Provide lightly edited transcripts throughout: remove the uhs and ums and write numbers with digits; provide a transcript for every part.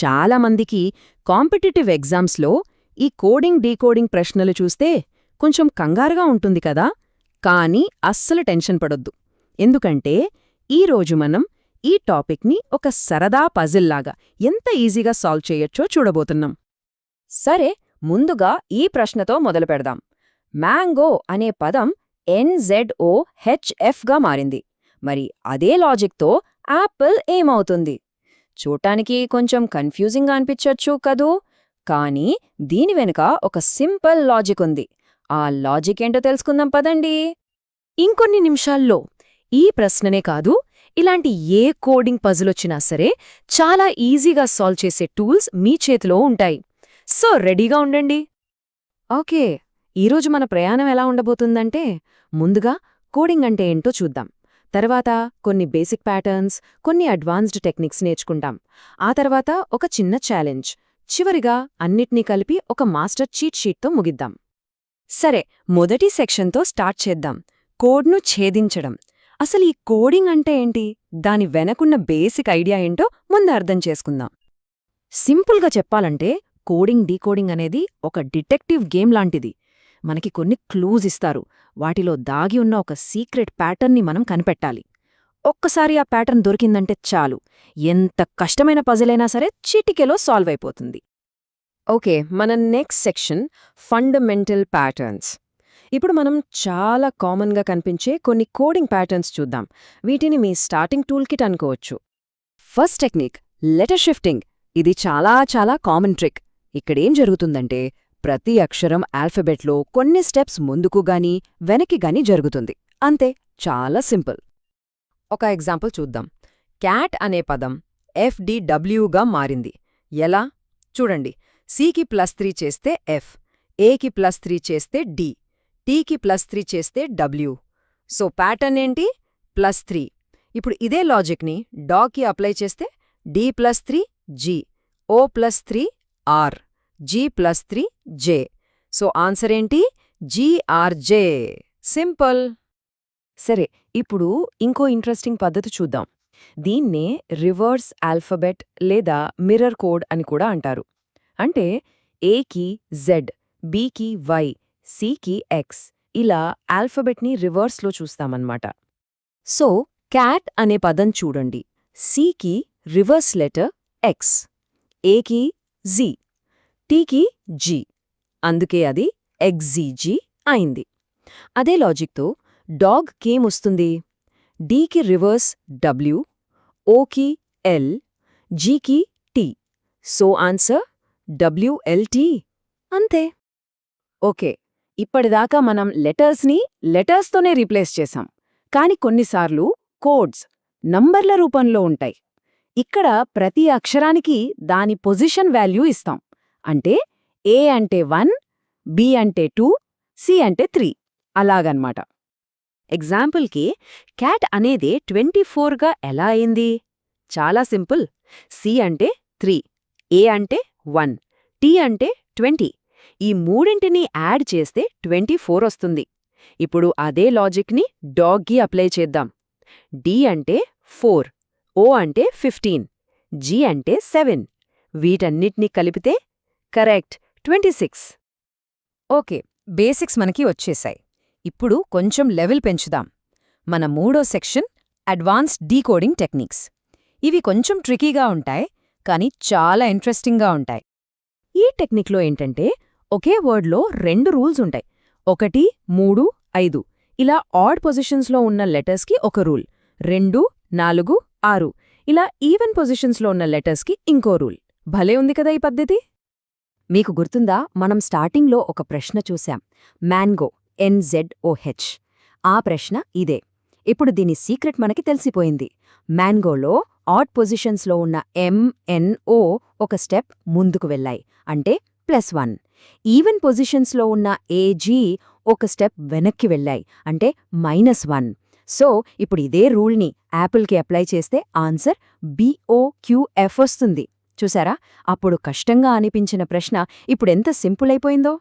చాలామందికి కాంపిటిటివ్ ఎగ్జామ్స్లో ఈ కోడింగ్ డీకోడింగ్ ప్రశ్నలు చూస్తే కొంచెం కంగారుగా ఉంటుంది కదా. కానీ అస్సలు టెన్షన్ పడొద్దు. ఎందుకంటే ఈరోజు మనం ఈ టాపిక్ని ఒక సరదా పజిల్లాగా ఎంత ఈజీగా సాల్వ్ చేయొచ్చో చూడబోతున్నాం. సరే, ముందుగా ఈ ప్రశ్నతో మొదలుపెడదాం. మ్యాంగో అనే పదం NZOHFగా మారింది. మరి అదే లాజిక్తో యాపిల్ ఏమవుతుంది? చూడటానికి కొంచెం కన్ఫ్యూజింగ్గా అనిపించొచ్చు కదూ, కానీ దీని వెనుక ఒక సింపుల్ లాజిక్ ఉంది. ఆ లాజిక్ ఏంటో తెలుసుకుందాం పదండి. ఇంకొన్ని నిమిషాల్లో ఈ ప్రశ్ననే కాదు, ఇలాంటి ఏ కోడింగ్ పజిలొచ్చినా సరే చాలా ఈజీగా సాల్వ్ చేసే టూల్స్ మీ చేతిలో ఉంటాయి. సో రెడీగా ఉండండి. ఓకే, ఈరోజు మన ప్రయాణం ఎలా ఉండబోతుందంటే, ముందుగా కోడింగ్ అంటే ఏంటో చూద్దాం. తర్వాత కొన్ని బేసిక్ ప్యాటర్న్స్, కొన్ని అడ్వాన్స్డ్ టెక్నిక్స్ నేర్చుకుంటాం. ఆ తర్వాత ఒక చిన్న ఛాలెంజ్. చివరిగా అన్నిటినీ కలిపి ఒక మాస్టర్ చీట్ షీట్తో ముగిద్దాం. సరే, మొదటి సెక్షన్తో స్టార్ట్ చేద్దాం. కోడ్ను ఛేదించడం. అసలు ఈ కోడింగ్ అంటే ఏంటి? దాని వెనకున్న బేసిక్ ఐడియా ఏంటో ముందు అర్థం చేసుకుందాం. సింపుల్గా చెప్పాలంటే కోడింగ్ డీకోడింగ్ అనేది ఒక డిటెక్టివ్ గేమ్ లాంటిది. మనకి కొన్ని క్లూజ్ ఇస్తారు. వాటిలో దాగి ఉన్న ఒక సీక్రెట్ ప్యాటర్న్ని మనం కనిపెట్టాలి. ఒక్కసారి ఆ ప్యాటర్న్ దొరికిందంటే చాలు, ఎంత కష్టమైన పజిలైనా సరే చిటికెలో సాల్వ్ అయిపోతుంది. ఓకే, మన నెక్స్ట్ సెక్షన్ ఫండమెంటల్ ప్యాటర్న్స్. ఇప్పుడు మనం చాలా కామన్గా కనిపించే కొన్ని కోడింగ్ ప్యాటర్న్స్ చూద్దాం. వీటిని మీ స్టార్టింగ్ టూల్ కిట్ అనుకోవచ్చు. First technique, letter shifting. ఇది చాలా చాలా కామన్ ట్రిక్. ఇక్కడేం జరుగుతుందంటే, ప్రతి అక్షరం ఆల్ఫబెట్లో కొన్ని స్టెప్స్ ముందుకు గానీ వెనక్కి గానీ జరుగుతుంది. అంతే, చాలా సింపుల్. ఒక ఎగ్జాంపుల్ చూద్దాం. క్యాట్ అనే పదం FDWగా మారింది. ఎలా? చూడండి. Cకి +3 చేస్తే F, Aకి +3 చేస్తే D, Tకి +3 చేస్తే W. సో ప్యాటర్న్ ఏంటి? +3. ఇప్పుడు ఇదే లాజిక్ని డాగ్కి అప్లై చేస్తే D+3 G, O+3 R, G+3 J. So answer ఏంటి? GRJ. సింపుల్. సరే, ఇప్పుడు ఇంకో ఇంట్రెస్టింగ్ పద్ధతి చూద్దాం. దీన్నే రివర్స్ ఆల్ఫబెట్ లేదా మిర్రర్ కోడ్ అని కూడా అంటారు. అంటే Aకి Z, Bకి Y, Cకి X, ఇలా ఆల్ఫబెట్ని రివర్స్లో చూస్తామన్నమాట. సో క్యాట్ అనే పదం చూడండి. Cకి రివర్స్ లెటర్ X, Aకి Z, Tకి G. అందుకే అది XZG అయింది. అదే లాజిక్తో డాగ్ కేమొస్తుంది? Dకి రివర్స్ W, Oకి L, Gకి T. So answer WLT. అంతే. ఓకే, ఇప్పటిదాకా మనం లెటర్స్ని లెటర్స్తోనే రీప్లేస్ చేశాం. కాని కొన్నిసార్లు కోడ్స్ నంబర్ల రూపంలో ఉంటాయి. ఇక్కడ ప్రతి అక్షరానికి దాని పొజిషన్ వాల్యూ ఇస్తాం. అంటే A అంటే 1, B అంటే 2, C అంటే 3, అలాగన్మాట. ఎగ్జాంపుల్కి క్యాట్ అనేదే 24గా ఎలా అయింది? చాలా సింపుల్. C అంటే 3, A అంటే 1, T అంటే 20. ఈ మూడింటిని యాడ్ చేస్తే 24 వస్తుంది. ఇప్పుడు అదే లాజిక్ని డాగ్కి అప్లై చేద్దాం. D అంటే 4, O అంటే 15, G అంటే 7. వీటన్నిటినీ కలిపితే కరెక్ట్ 26. ఓకే, బేసిక్స్ మనకి వచ్చేశాయి. ఇప్పుడు కొంచెం లెవెల్ పెంచుదాం. మన మూడో సెక్షన్ అడ్వాన్స్డ్ డీకోడింగ్ టెక్నిక్స్. ఇవి కొంచెం ట్రికీగా ఉంటాయి, కానీ చాలా ఇంట్రెస్టింగ్గా ఉంటాయి. ఈ టెక్నిక్లో ఏంటంటే, ఒకే వర్డ్లో 2 రూల్స్ ఉంటాయి. 1, 3, 5 ఇలా ఆడ్ పొజిషన్స్లో ఉన్న లెటర్స్కి ఒక రూల్. 2, 4, 6 ఇలా ఈవెన్ పొజిషన్స్లో ఉన్న లెటర్స్కి ఇంకో రూల్. భలే ఉంది కదా ఈ పద్ధతి. మీకు గుర్తుందా, మనం స్టార్టింగ్లో ఒక ప్రశ్న చూశాం, మ్యాంగో NZOH. ఆ ప్రశ్న ఇదే. ఇప్పుడు దీని సీక్రెట్ మనకి తెలిసిపోయింది. మ్యాంగోలో ఆడ్ పొజిషన్స్లో ఉన్న MNO ఒక స్టెప్ ముందుకు వెళ్ళాయి, అంటే +1. ఈవెన్ పొజిషన్స్లో ఉన్న AG ఒక స్టెప్ వెనక్కి వెళ్ళాయి, అంటే -1. సో ఇప్పుడు ఇదే రూల్ని యాపిల్కి అప్లై చేస్తే ఆన్సర్ BOQF వస్తుంది. చూసారా, అప్పుడు కష్టంగా అనిపించిన ప్రశ్న ఇప్పుడెంత సింపుల్ అయిపోయిందో.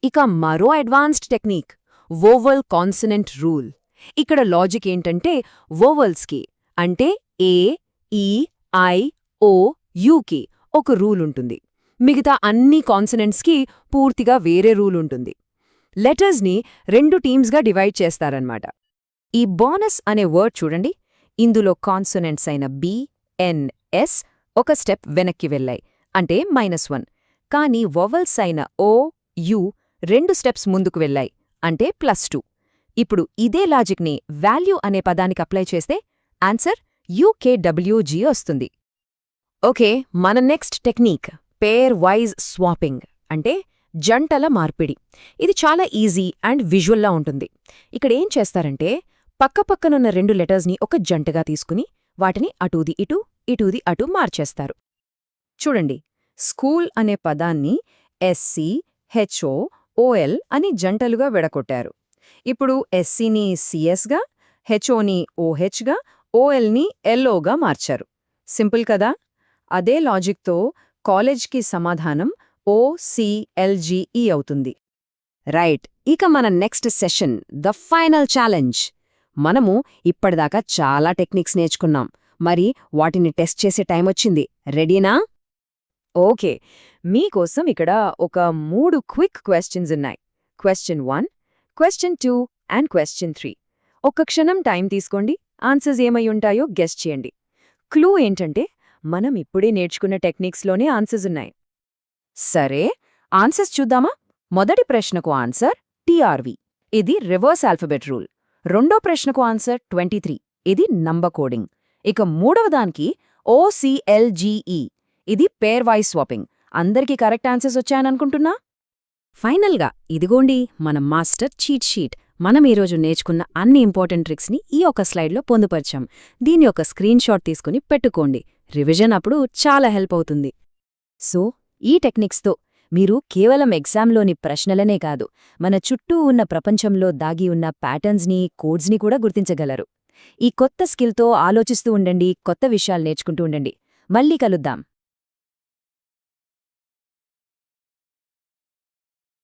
ఇక మరో advanced technique, vowel consonant rule. ఇక్కడ లాజిక్ ఏంటంటే, వోవల్స్కి అంటే A, E, I, O, యూకి ఒక రూల్ ఉంటుంది. మిగతా అన్ని కాన్సనెంట్స్కి పూర్తిగా వేరే రూల్ ఉంటుంది. లెటర్స్ని 2 టీమ్స్గా డివైడ్ చేస్తారన్నమాట. ఈ బోనస్ అనే వర్డ్ చూడండి. ఇందులో కాన్సనెంట్స్ అయిన బి, ఎన్, ఎస్ ఒక స్టెప్ వెనక్కి వెళ్ళాయి, అంటే -1. కానీ వొవెల్స్ అయిన ఓ, యు 2 స్టెప్స్ ముందుకు వెళ్ళాయి, అంటే +2. ఇప్పుడు ఇదే లాజిక్ని వాల్యూ అనే పదానికి అప్లై చేస్తే ఆన్సర్ యూకేడబ్ల్యూజీ వస్తుంది. ఓకే, మన నెక్స్ట్ టెక్నిక్ పేర్ వైజ్ స్వాపింగ్, అంటే జంటల మార్పిడి. ఇది చాలా ఈజీ అండ్ విజువల్లా ఉంటుంది. ఇక్కడేం చేస్తారంటే పక్కపక్కనున్న 2 లెటర్స్ని ఒక జంటగా తీసుకుని వాటిని అటూది ఇటు, ఇటూది అటు మార్చేస్తారు. చూడండి, స్కూల్ అనే పదాన్ని ఎస్సీ, హెచ్ఓ, ఓఎల్ అని జంటలుగా విడగొట్టారు. ఇప్పుడు ఎస్సీని సిఎస్గా, హెచ్ఓని ఓహెచ్గా, ఓఎల్ని ఎల్ఓగా మార్చారు. సింపుల్ కదా? అదే లాజిక్తో కాలేజ్కి సమాధానం ఓసిఎల్జీఈ అవుతుంది. రైట్, ఇక మన next session the final challenge. మనము ఇప్పటిదాకా చాలా టెక్నిక్స్ నేర్చుకున్నాం. మరి వాటిని టెస్ట్ చేసే టైం వచ్చింది. రెడీనా? ఓకే, మీకోసం ఇక్కడ ఒక 3 క్విక్ క్వశ్చన్స్ ఉన్నాయి. Question 1, question 2 and question 3. ఒక్క క్షణం టైం తీసుకోండి. ఆన్సర్స్ ఏమై ఉంటాయో గెస్ చేయండి. క్లూ ఏంటంటే మనం ఇప్పుడే నేర్చుకున్న టెక్నిక్స్లోనే ఆన్సర్స్ ఉన్నాయి. సరే, ఆన్సర్స్ చూద్దామా? మొదటి ప్రశ్నకు ఆన్సర్ టీఆర్వి, ఇది రివర్స్ ఆల్ఫబెట్ రూల్. రెండో ప్రశ్నకు ఆన్సర్ 23, ఇది నంబర్ కోడింగ్. ఇక మూడవదానికి ఓసిఎల్జీఈ, ఇది పేర్ వైజ్ స్వాపింగ్. అందరికీ కరెక్ట్ ఆన్సర్స్ వచ్చాయననుకుంటున్నా? ఫైనల్గా ఇదిగోండి మన మాస్టర్ చీట్ షీట్. మనం ఈరోజు నేర్చుకున్న అన్ని ఇంపార్టెంట్ ట్రిక్స్ని ఈ ఒక స్లైడ్లో పొందుపరిచాం. దీని యొక్క స్క్రీన్ షాట్ తీసుకుని పెట్టుకోండి. రివిజన్ అప్పుడు చాలా హెల్ప్ అవుతుంది. సో, ఈ టెక్నిక్స్తో మీరు కేవలం ఎగ్జామ్లోని ప్రశ్నలనే కాదు, మన చుట్టూ ఉన్న ప్రపంచంలో దాగి ఉన్న ప్యాటర్న్స్ని, కోడ్స్ని కూడా గుర్తించగలరు. ఈ కొత్త స్కిల్తో ఆలోచిస్తూ ఉండండి, కొత్త విషయాలు నేర్చుకుంటూ ఉండండి. మళ్ళీ కలుద్దాం.